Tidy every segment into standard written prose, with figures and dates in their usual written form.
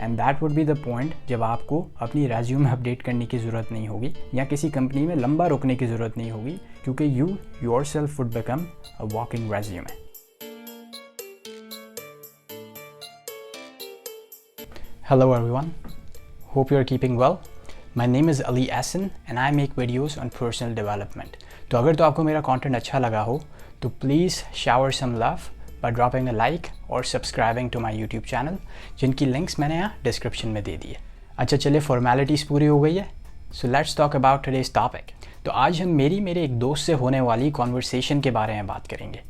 And that would be the point जब आपको अपनी रेज्यूमे अपडेट करने की ज़रूरत नहीं होगी या किसी कंपनी में लंबा रुकने की ज़रूरत नहीं होगी, क्योंकि you yourself would become a walking resume. Hello everyone, hope you are keeping well. My name is Ali Ahsan and I make videos on personal development. तो अगर तो आपको मेरा कंटेंट अच्छा लगा हो तो please shower some love by dropping a like और subscribing to my YouTube channel, जिनकी लिंक्स मैंने यहाँ डिस्क्रिप्शन में दे दी है। अच्छा चलिए, फॉर्मेलिटीज़ पूरी हो गई है, so let's talk about today's topic. तो आज हम मेरे एक दोस्त से होने वाली कॉन्वर्सेशन के बारे में बात करेंगे।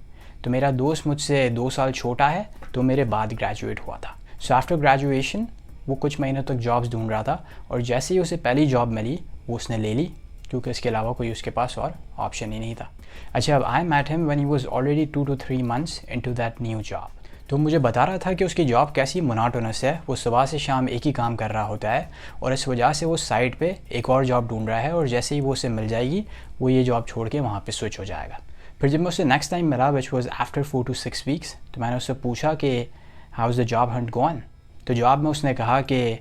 तो मेरा दोस्त मुझसे 2 साल छोटा है, तो मेरे बाद ग्रेजुएट हुआ था। सो आफ्टर ग्रेजुएशन वो कुछ महीनों तक जॉब्स ढूंढ रहा था और जैसे ही उसे पहली जॉब मिली वो उसने ले ली, क्योंकि इसके अलावा कोई उसके पास और ऑप्शन ही नहीं था। अच्छा, अब I met him when he was already 2 to 3 months into that new job. तो मुझे बता रहा था कि उसकी जॉब कैसी मोनोटोनस है, वो सुबह से शाम एक ही काम कर रहा होता है और इस वजह से वो साइड पे एक और जॉब ढूंढ रहा है और जैसे ही वो उसे मिल जाएगी वो ये जॉब छोड़ के वहाँ पे स्विच हो जाएगा। फिर जब मैं उससे नेक्स्ट टाइम मिला, which was after 4 to 6 weeks, तो मैंने उससे पूछा कि how is the job hunt gone. तो जॉब में उसने कहा कि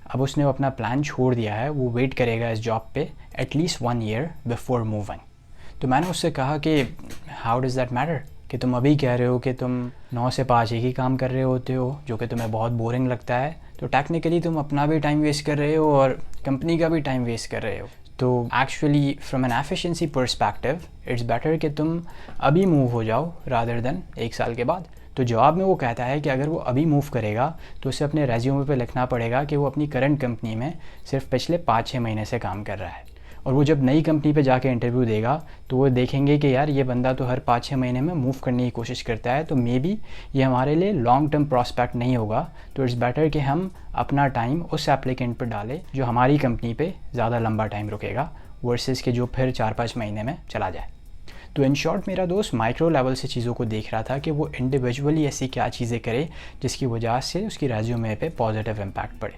अब उसने अपना प्लान छोड़ दिया है, वो वेट करेगा इस जॉब पे एटलीस्ट 1 year बिफोर मूविंग। तो मैंने उससे कहा कि हाउ डज़ दैट मैटर, कि तुम अभी कह रहे हो कि तुम 9 से 5 एक ही काम कर रहे होते हो जो कि तुम्हें बहुत बोरिंग लगता है, तो टेक्निकली तुम अपना भी टाइम वेस्ट कर रहे हो और कंपनी का भी टाइम वेस्ट कर रहे हो। तो actually from an efficiency perspective it's better कि तुम अभी मूव हो जाओ रादर देन 1 साल के बाद। तो जवाब में वो कहता है कि अगर वो अभी मूव करेगा तो उसे अपने रेज्यूमे पे लिखना पड़ेगा कि वो अपनी करंट कंपनी में सिर्फ पिछले 5-6 महीने से काम कर रहा है, और वो जब नई कंपनी पे जाके इंटरव्यू देगा तो वो देखेंगे कि यार ये बंदा तो हर 5-6 महीने में मूव करने की कोशिश करता है, तो मे बी ये हमारे लिए लॉन्ग टर्म प्रॉस्पेक्ट नहीं होगा। तो इट्स बेटर कि हम अपना टाइम उस एप्लीकेंट पर डालें जो हमारी कंपनी पे ज़्यादा लंबा टाइम रुकेगा वर्सेस के जो फिर 4-5 महीने में चला जाए। तो इन शॉर्ट मेरा दोस्त माइक्रो लेवल से चीज़ों को देख रहा था कि वो इंडिविजुअली ऐसी क्या चीज़ें करे जिसकी वजह से उसकी रेज्यूमे पे पॉजिटिव इम्पैक्ट पड़े।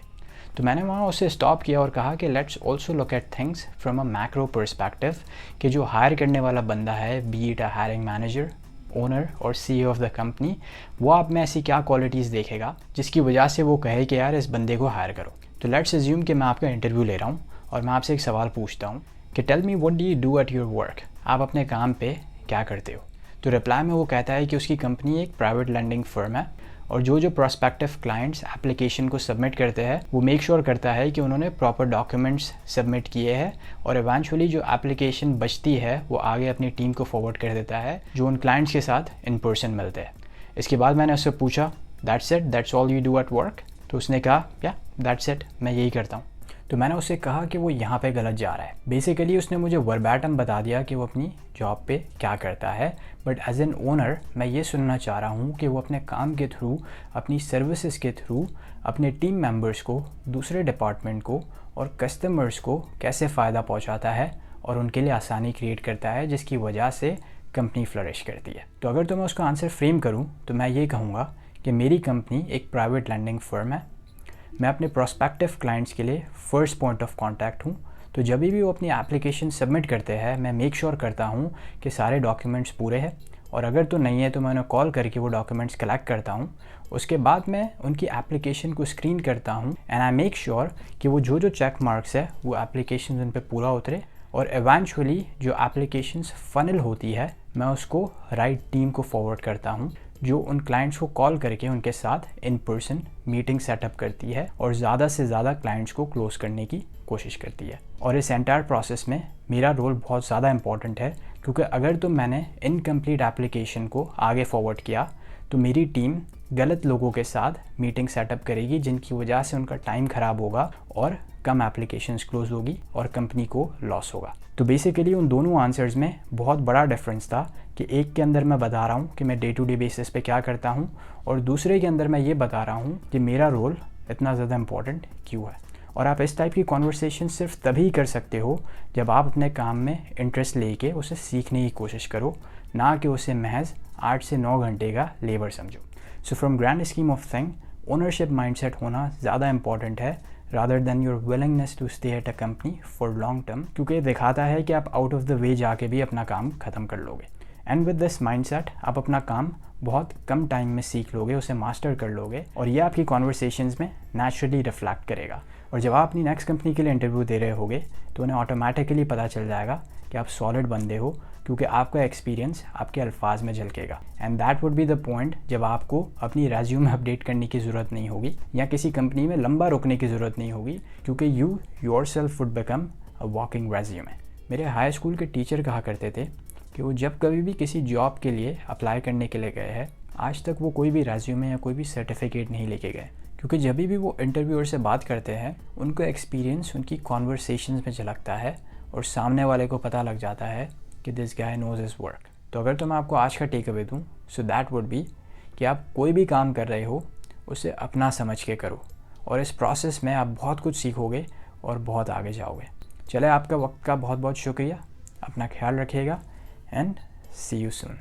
तो मैंने वहाँ उसे स्टॉप किया और कहा कि let's also look at things from a macro perspective, कि जो हायर करने वाला बंदा है, B it a hiring manager, owner और CEO ऑफ द कंपनी, वो आप में ऐसी क्या क्वालिटीज़ देखेगा जिसकी वजह से वो कहे कि यार इस बंदे को हायर करो। तो लेट्स अज्यूम कि मैं आपका इंटरव्यू ले रहा हूँ और मैं आपसे एक सवाल पूछता हूँ कि tell me what do you do at your work, आप अपने काम पे क्या करते हो। तो रिप्लाई में वो कहता है कि उसकी कंपनी एक प्राइवेट लैंडिंग फर्म है और जो प्रोस्पेक्टिव क्लाइंट्स एप्लीकेशन को सबमिट करते हैं वो मेक श्योर करता है कि उन्होंने प्रॉपर डॉक्यूमेंट्स सबमिट किए हैं और इवेंचुअली जो एप्लीकेशन बचती है वो आगे अपनी टीम को फॉरवर्ड कर देता है जो उन क्लाइंट्स के साथ इन पर्सन मिलते हैं। इसके बाद मैंने उससे पूछा that's it, that's all you do at work. तो उसने कहा या दैट्स इट, मैं यही करता हूँ। तो मैंने उससे कहा कि वो यहाँ पे गलत जा रहा है। बेसिकली उसने मुझे वर्बैटम बता दिया कि वो अपनी जॉब पे क्या करता है, बट एज एन ओनर मैं ये सुनना चाह रहा हूँ कि वो अपने काम के थ्रू, अपनी सर्विसेज के थ्रू अपने टीम मेंबर्स को, दूसरे डिपार्टमेंट को और कस्टमर्स को कैसे फ़ायदा पहुँचाता है और उनके लिए आसानी क्रिएट करता है जिसकी वजह से कंपनी फ्लरिश करती है। तो अगर तो मैं उसका आंसर फ्रेम करूँ तो मैं ये कहूँगा कि मेरी कंपनी एक प्राइवेट लैंडिंग फर्म है। मैं अपने प्रोस्पेक्टिव क्लाइंट्स के लिए फ़र्स्ट पॉइंट ऑफ कांटेक्ट हूँ। तो जब भी वो अपनी एप्लीकेशन सबमिट करते हैं मैं मेक श्योर करता हूँ कि सारे डॉक्यूमेंट्स पूरे हैं, और अगर तो नहीं है तो मैं उन्हें कॉल करके वो डॉक्यूमेंट्स कलेक्ट करता हूँ। उसके बाद मैं उनकी एप्लीकेशन को स्क्रीन करता हूँ एंड आई मेक श्योर कि वो जो चेक मार्क्स है वो एप्लीकेशन उन पर पूरा उतरे, और इवेंचुअली जो एप्लीकेशंस फनल होती है मैं उसको राइट टीम को फॉरवर्ड करता हूँ जो उन क्लाइंट्स को कॉल करके उनके साथ इन पर्सन मीटिंग सेटअप करती है और ज़्यादा से ज़्यादा क्लाइंट्स को क्लोज करने की कोशिश करती है। और इस एंटायर प्रोसेस में मेरा रोल बहुत ज़्यादा इंपॉर्टेंट है, क्योंकि अगर तो मैंने इनकम्प्लीट एप्लीकेशन को आगे फॉरवर्ड किया तो मेरी टीम गलत लोगों के साथ मीटिंग सेटअप करेगी जिनकी वजह से उनका टाइम ख़राब होगा और कम एप्लीकेशंस क्लोज होगी और कंपनी को लॉस होगा। तो बेसिकली उन दोनों आंसर्स में बहुत बड़ा डिफरेंस था कि एक के अंदर मैं बता रहा हूँ कि मैं डे टू डे बेसिस पे क्या करता हूँ और दूसरे के अंदर मैं ये बता रहा हूँ कि मेरा रोल इतना ज़्यादा इम्पॉर्टेंट क्यों है। और आप इस टाइप की कॉन्वर्सेशन सिर्फ तभी कर सकते हो जब आप अपने काम में इंटरेस्ट लेके उसे सीखने की कोशिश करो, ना कि उसे महज 8 से 9 घंटे का लेबर समझो। So from grand scheme of thing ownership mindset होना ज़्यादा इंपॉर्टेंट है rather than your willingness to stay at a company for long term, क्योंकि दिखाता है कि आप आउट ऑफ द वे जाके भी अपना काम ख़त्म कर लोगे। एंड विद दिस माइंडसेट आप अपना काम बहुत कम टाइम में सीख लोगे, उसे मास्टर कर लोगे और ये आपकी कॉन्वर्सेशंस में नेचुरली रिफ्लेक्ट करेगा। और जब आप अपनी नेक्स्ट कंपनी के लिए इंटरव्यू दे रहे होगे तो उन्हें ऑटोमेटिकली पता चल जाएगा कि आप सॉलिड बंदे हो, क्योंकि आपका एक्सपीरियंस आपके अल्फाज में झलकेगा। And that would be the point जब आपको अपनी रेज्यूमे अपडेट करने की ज़रूरत नहीं होगी या किसी कंपनी में लंबा रुकने की ज़रूरत नहीं होगी, क्योंकि you yourself would become a walking resume. मेरे हाई स्कूल के टीचर कहा करते थे कि वो जब कभी भी किसी जॉब के लिए अप्लाई करने के लिए गए हैं, आज तक वो कोई भी रेज्यूमे या कोई भी सर्टिफिकेट नहीं लेके गए, क्योंकि जब भी वो इंटरव्यूअर से बात करते हैं उनको एक्सपीरियंस उनकी कॉन्वर्सेशंस में झलकता है और सामने वाले को पता लग जाता है कि this guy knows his work. तो अगर तो मैं आपको आज का टेक अवे दूँ, सो दैट वुड बी कि आप कोई भी काम कर रहे हो उसे अपना समझ के करो और इस प्रोसेस में आप बहुत कुछ सीखोगे और बहुत आगे जाओगे। चले, आपका वक्त का बहुत बहुत शुक्रिया, अपना ख्याल रखिएगा एंड सी यू सून।